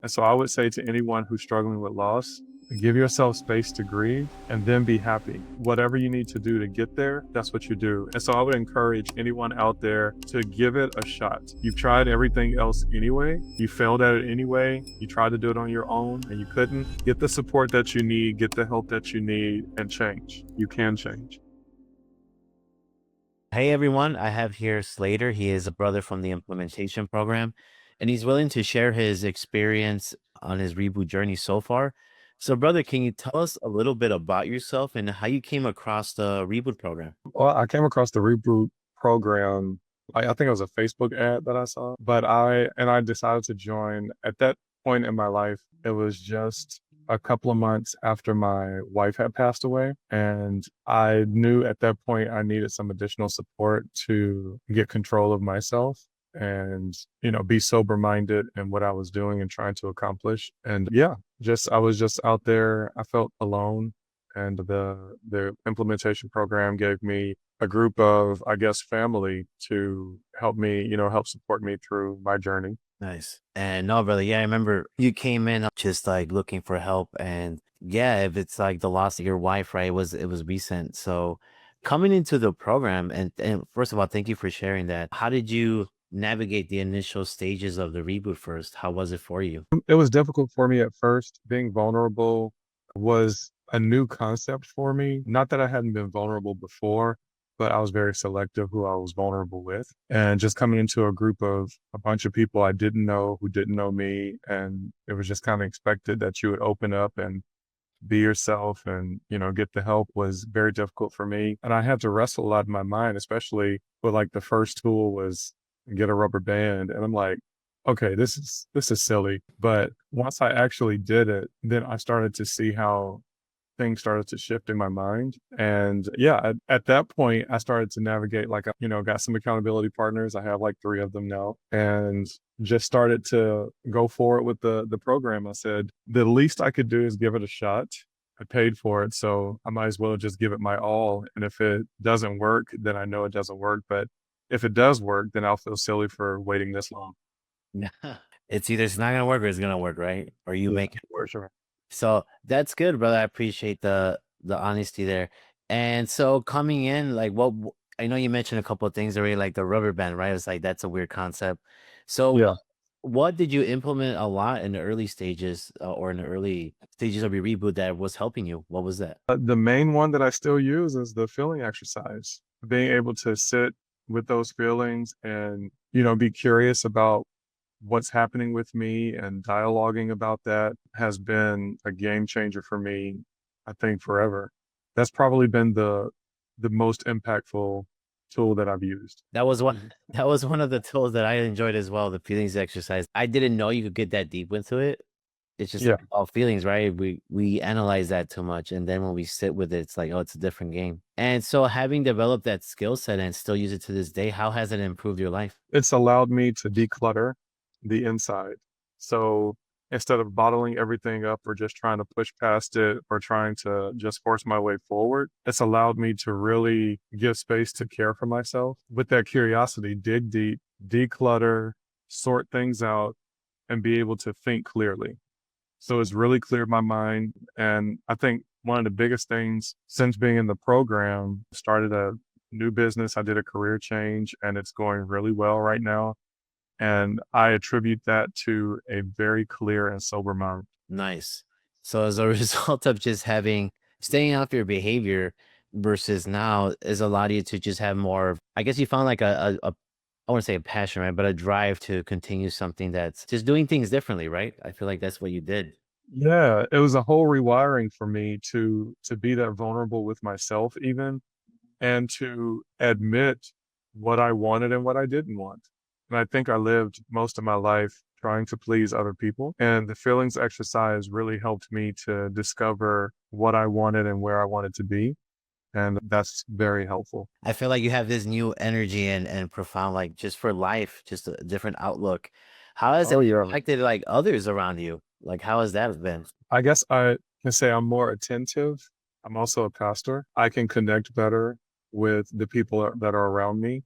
And so I would say to anyone who's struggling with loss, give yourself space to grieve and then be happy. Whatever you need to do to get there, that's what you do. And so I would encourage anyone out there to give it a shot. You've tried everything else anyway. You failed at it anyway. You tried to do it on your own and you couldn't. Get the support that you need, get the help that you need, and change. You can change. Hey everyone, I have here Slater. He is a brother from the implementation program, and he's willing to share his experience on his reboot journey so far. So, brother, can you tell us a little bit about yourself and how you came across the reboot program? Well, I came across the Reboot program. I think it was a Facebook ad that I saw, but I decided to join at that point in my life. It was just a couple of months after my wife had passed away. And I knew at that point I needed some additional support to get control of myself and, be sober minded in what I was doing and trying to accomplish. And yeah, I was just out there. I felt alone, and the implementation program gave me a group of, I guess, family to help me, help support me through my journey. Nice. And no, brother, yeah, I remember you came in just like looking for help. And yeah, if it's like the loss of your wife, right? It was recent. So coming into the program and first of all, thank you for sharing that. How did you navigate the initial stages of the reboot first? How was it for you? It was difficult for me at first. Being vulnerable was a new concept for me. Not that I hadn't been vulnerable before, but I was very selective who I was vulnerable with. And just coming into a group of a bunch of people I didn't know who didn't know me. And it was just kind of expected that you would open up and be yourself and, get the help was very difficult for me. And I had to wrestle a lot in my mind, especially with like the first tool was get a rubber band. And I'm like, okay, this is silly. But once I actually did it, then I started to see how things started to shift in my mind. And yeah, at that point, I started to navigate like, got some accountability partners. I have like three of them now, and just started to go forward with the program. I said, the least I could do is give it a shot. I paid for it, so I might as well just give it my all. And if it doesn't work, then I know it doesn't work. But if it does work, then I'll feel silly for waiting this long. It's either it's not gonna work or it's gonna work, right? Or you Yeah, make it for work. sure. So that's good, brother. I appreciate the honesty there. And so coming in, like I know you mentioned a couple of things already, like the rubber band, right? It's like that's a weird concept. So Yeah. what did you implement a lot in the early stages or in the early stages of your reboot that was helping you? What was that? The main one that I still use is the feeling exercise. Being able to sit with those feelings and, be curious about what's happening with me and dialoguing about that has been a game changer for me, I think forever. That's probably been the most impactful tool that I've used. That was one that was one of the tools that I enjoyed as well, the feelings exercise. I didn't know you could get that deep into it. It's just Yeah. like all feelings, right? We analyze that too much, and then when we sit with it, it's like, oh, it's a different game. And so, having developed that skill set and still use it to this day, how has it improved your life? It's allowed me to declutter the inside. So instead of bottling everything up or just trying to push past it or trying to just force my way forward, it's allowed me to really give space to care for myself. With that curiosity, dig deep, declutter, sort things out, and be able to think clearly. So it's really cleared my mind. And I think one of the biggest things since being in the program, started a new business. I did a career change and it's going really well right now. And I attribute that to a very clear and sober mind. Nice. So, as a result of just having staying off your behavior versus now has allowed you to just have more. I guess you found like a I wouldn't say a passion, right? But a drive to continue something that's just doing things differently, right? I feel like that's what you did. Yeah, it was a whole rewiring for me to be that vulnerable with myself even, and to admit what I wanted and what I didn't want. And I think I lived most of my life trying to please other people. And the feelings exercise really helped me to discover what I wanted and where I wanted to be. And that's very helpful. I feel like you have this new energy and profound, like just for life, just a different outlook. How has it Oh, yeah. affected like others around you? Like, how has that been? I guess I can say I'm more attentive. I'm also a pastor. I can connect better with the people that are around me,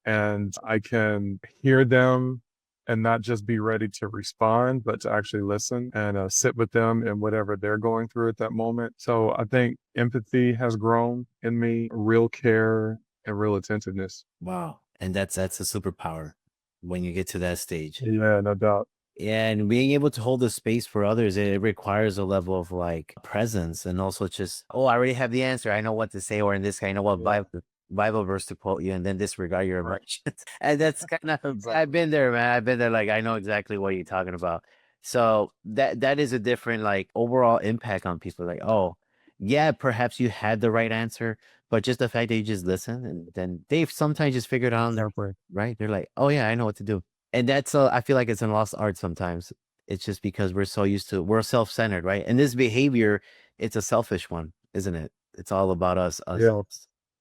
and I can hear them and not just be ready to respond, but to actually listen and sit with them and whatever they're going through at that moment. So I think empathy has grown in me, real care and real attentiveness. Wow. And that's a superpower when you get to that stage. Yeah, no doubt. Yeah, and being able to hold the space for others, it requires a level of like presence and also just, oh, I already have the answer. I know what to say, or in this case, I know what Yeah, Bible verse to quote you, and then disregard your right. emotions. And that's kind of, I've Exactly. been there, man. I've been there. Like, I know exactly what you're talking about. So that is a different like overall impact on people. Like, oh, yeah, perhaps you had the right answer, but just the fact that you just listen, and then they've sometimes just figured out on their Exactly. right. They're like, oh yeah, I know what to do. And that's I feel like it's a lost art sometimes. It's just because we're so used to we're self-centered, right? And this behavior, it's a selfish one, isn't it? It's all about us. Yeah.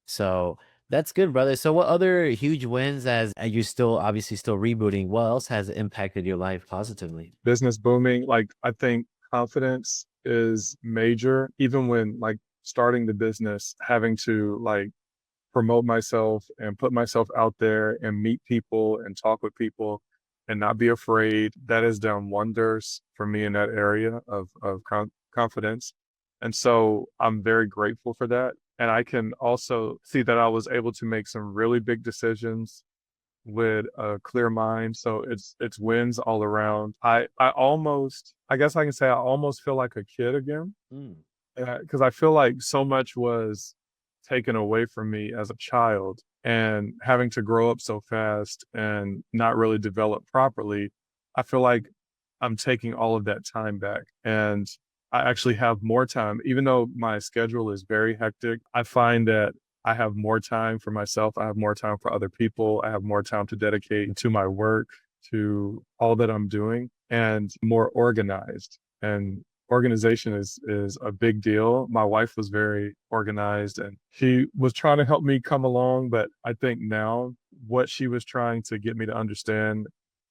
So that's good, brother. So what other huge wins as you're still obviously still rebooting? What else has impacted your life positively? Business booming. Like, I think confidence is major, even when like starting the business, having to like promote myself and put myself out there and meet people and talk with people and not be afraid. That has done wonders for me in that area of confidence. And so I'm very grateful for that. And I can also see that I was able to make some really big decisions with a clear mind. So it's wins all around. I almost, I guess I can say I almost feel like a kid again, Mm, because I feel like so much was taken away from me as a child, and having to grow up so fast and not really develop properly. I feel like I'm taking all of that time back, and I actually have more time. Even though my schedule is very hectic, I find that I have more time for myself. I have more time for other people. I have more time to dedicate to my work, to all that I'm doing, and more organized. And organization is a big deal. My wife was very organized and she was trying to help me come along, but I think now what she was trying to get me to understand,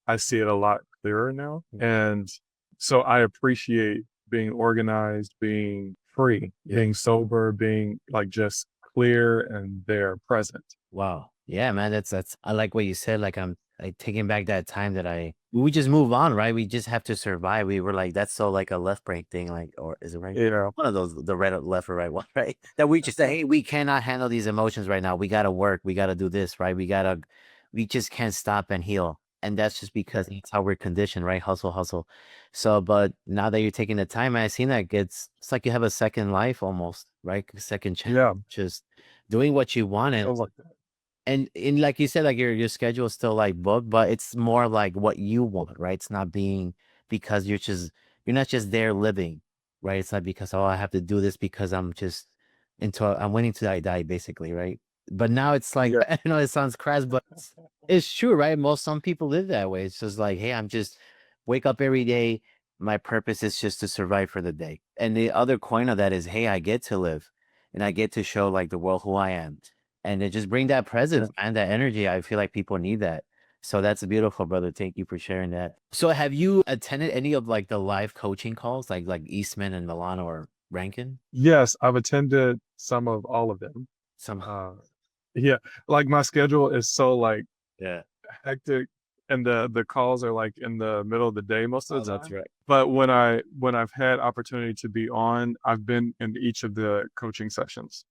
I see it a lot clearer now. And so I appreciate being organized, being free, yeah. being sober, being like just clear and there present. Wow. Yeah, man, that's I like what you said. Like I'm like taking back that time that we just move on, right? We just have to survive. We were like, that's so like a left brain thing, like, or is it right? You know, One of those, the red left or right one, right? That we just say, hey, we cannot handle these emotions right now. We gotta work, we gotta do this, right? We just can't stop and heal. And that's just because it's how we're conditioned, right? Hustle, hustle. So, but now that you're taking the time, I seen that it's like you have a second life almost, right? Second chance, yeah, just doing what you want. feel like that. And like you said, like your schedule is still like booked, but it's more like what you want, right? It's not being because you're not just there living, right? It's not because, oh, I have to do this because I'm just I'm waiting till I die, basically, right? But now it's like Yeah, I know it sounds crass, but it's true, right? Some people live that way. It's just like, hey, I'm just wake up every day. My purpose is just to survive for the day. And the other coin of that is, hey, I get to live and I get to show like the world who I am and then just bring that yeah. presence and that energy. I feel like people need that. So that's beautiful, brother. Thank you for sharing that. So have you attended any of like the live coaching calls, like Eastman and Milano or Rankin? Yes, I've attended some of all of them. Somehow. Uh, yeah, like my schedule is so like Yeah. hectic, and the calls are like in the middle of the day most of Oh, the that's time. right. But when I've had opportunity to be on, I've been in each of the coaching sessions.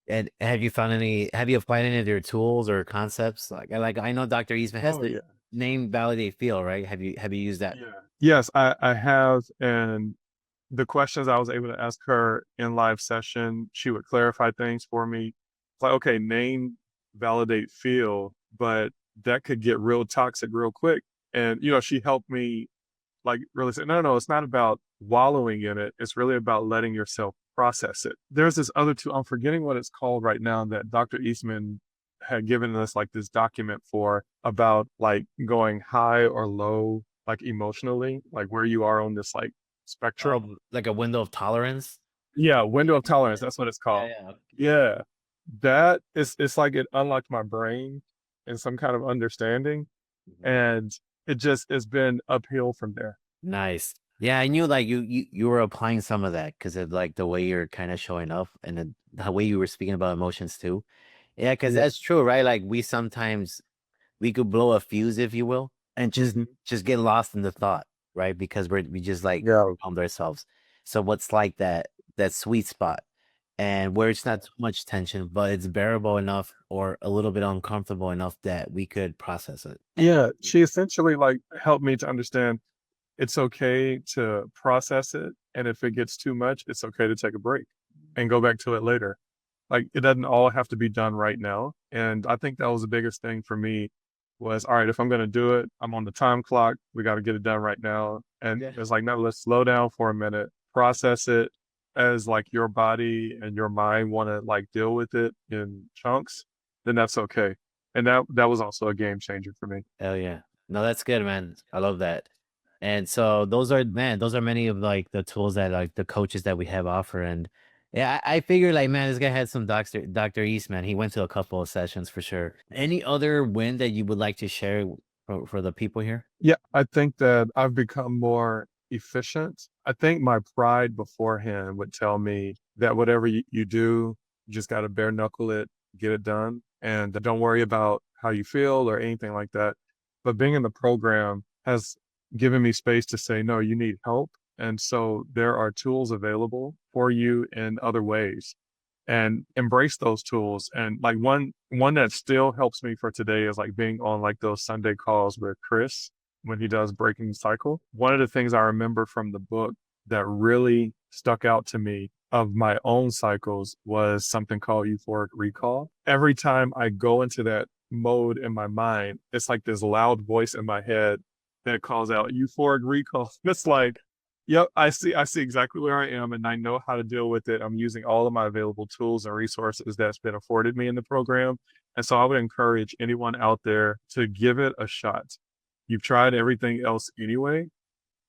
And have you applied any of their tools or concepts? Like I know Dr. Eastman has Oh the yeah. name validate feel, right? Have you used that? Yeah. Yes, I have, and the questions I was able to ask her in live session, she would clarify things for me. It's like, okay, name, validate, feel, but that could get real toxic real quick. And she helped me like really say, no, no, it's not about wallowing in it. It's really about letting yourself process it. There's this other tool, I'm forgetting what it's called right now, that Dr. Eastman had given us like this document for, about like going high or low, like emotionally, like where you are on this like spectrum. Like a window of tolerance? Yeah, window of tolerance, that's what it's Yeah, called. yeah. Yeah. That is, it's like it unlocked my brain in some kind of understanding. Mhm. And it just has been uphill from there. Nice. Yeah, I knew like you were applying some of that because of like the way you're kind of showing up and the way you were speaking about emotions too. Yeah, because Yeah. that's true, right? Like we sometimes we could blow a fuse, if you will, and Mhm. just get lost in the thought, right? Because we just like Yeah. overwhelmed ourselves. So what's like that sweet spot, and where it's not too much tension, but it's bearable enough or a little bit uncomfortable enough that we could process it. Yeah, she essentially, like, helped me to understand it's okay to process it, and if it gets too much, it's okay to take a break and go back to it later. Like, it doesn't all have to be done right now, and I think that was the biggest thing for me was, "Alright, if I'm gonna do it, I'm on the time clock, we gotta get it done right now," and Yeah. it's like, "No, let's slow down for a minute, process it as, like, your body and your mind wanna, like, deal with it in chunks, then that's okay." And that was also a game changer for me. Hell yeah. No, that's good, man. I love that. And so those are, man, those are many of like the tools that like the coaches that we have offer. And yeah, I figured like, man, this guy had some Dr. East, man. He went to a couple of sessions for sure. Any other win that you would like to share for the people here? Yeah, I think that I've become more efficient. I think my pride beforehand would tell me that whatever you do, you just got to bare knuckle it, get it done, and don't worry about how you feel or anything like that. But being in the program has given me space to say, no, you need help. And so there are tools available for you in other ways and embrace those tools. And like one that still helps me for today is like being on like those Sunday calls with Chris when he does Breaking the Cycle. One of the things I remember from the book that really stuck out to me of my own cycles was something called euphoric recall. Every time I go into that mode in my mind, it's like this loud voice in my head that calls out euphoric recall. It's like, yep, I see exactly where I am and I know how to deal with it. I'm using all of my available tools and resources that's been afforded me in the program. And so I would encourage anyone out there to give it a shot. You've tried everything else anyway.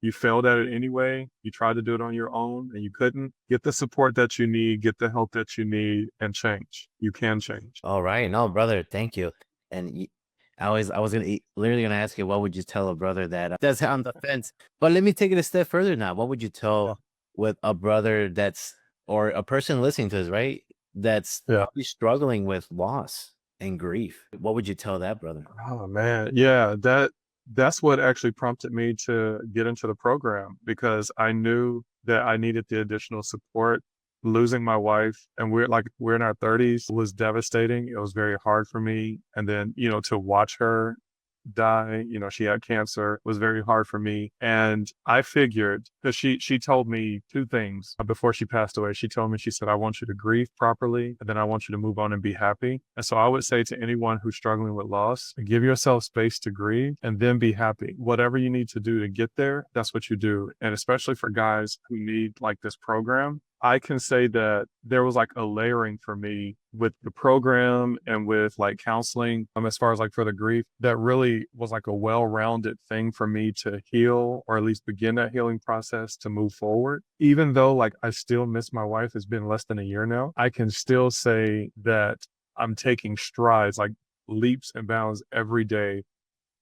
You failed at it anyway. You tried to do it on your own and you couldn't. Get the support that you need, get the help that you need, and change. You can change. All right. No, brother, thank you. And I was literally gonna ask you, what would you tell a brother that that's on the fence? But let me take it a step further now. What would you Yeah. tell with a brother that's, or a person listening to this, right? That's Yeah. probably struggling with loss and grief. What would you tell that brother? Oh man, yeah, that's what actually prompted me to get into the program because I knew that I needed the additional support. Losing my wife, and we're in our 30s, was devastating. It was very hard for me. And then, to watch her die, she had cancer, was very hard for me. And I figured because she told me two things before she passed away. She told me, she said, I want you to grieve properly, and then I want you to move on and be happy. And so I would say to anyone who's struggling with loss, give yourself space to grieve and then be happy. Whatever you need to do to get there, that's what you do. And especially for guys who need like this program, I can say that there was like a layering for me with the program and with like counseling, as far as like for the grief, that really was like a well-rounded thing for me to heal or at least begin that healing process to move forward. Even though like I still miss my wife, it's been less than a year now, I can still say that I'm taking strides, like leaps and bounds every day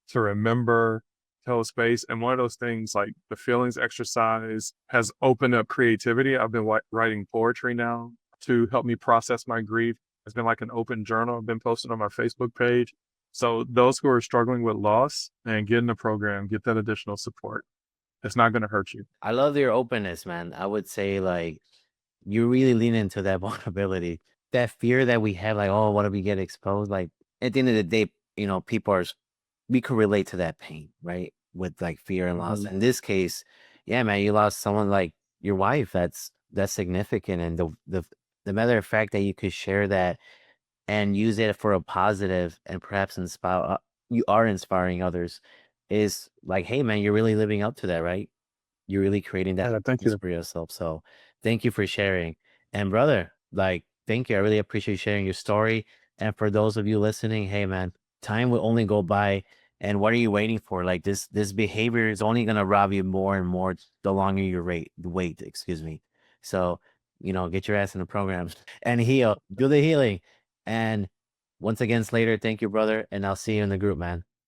to remember, to hold space. And one of those things, like the feelings exercise, has opened up creativity. I've been writing poetry now to help me process my grief. It's been like an open journal I've been posting on my Facebook page. So those who are struggling with loss and get in the program, get that additional support. It's not going to hurt you. I love your openness, man. I would say like you really lean into that vulnerability. That fear that we have, like, oh, what if we get exposed? Like at the end of the day, people are, we could relate to that pain, right? With like fear and loss. Mhm. In this case, yeah, man, you lost someone like your wife. That's significant. And the matter of fact that you could share that and use it for a positive and perhaps inspire, you are inspiring others, is like, hey, man, you're really living up to that, right? You're really creating that Yeah, thank space you. for yourself. So thank you for sharing. And brother, like, thank you. I really appreciate sharing your story. And for those of you listening, hey man, time will only go by. And what are you waiting for? Like this behavior is only gonna rob you more and more the longer you wait, excuse me. So, get your ass in the programs and heal, do the healing. And once again, Slater, thank you, brother. And I'll see you in the group, man.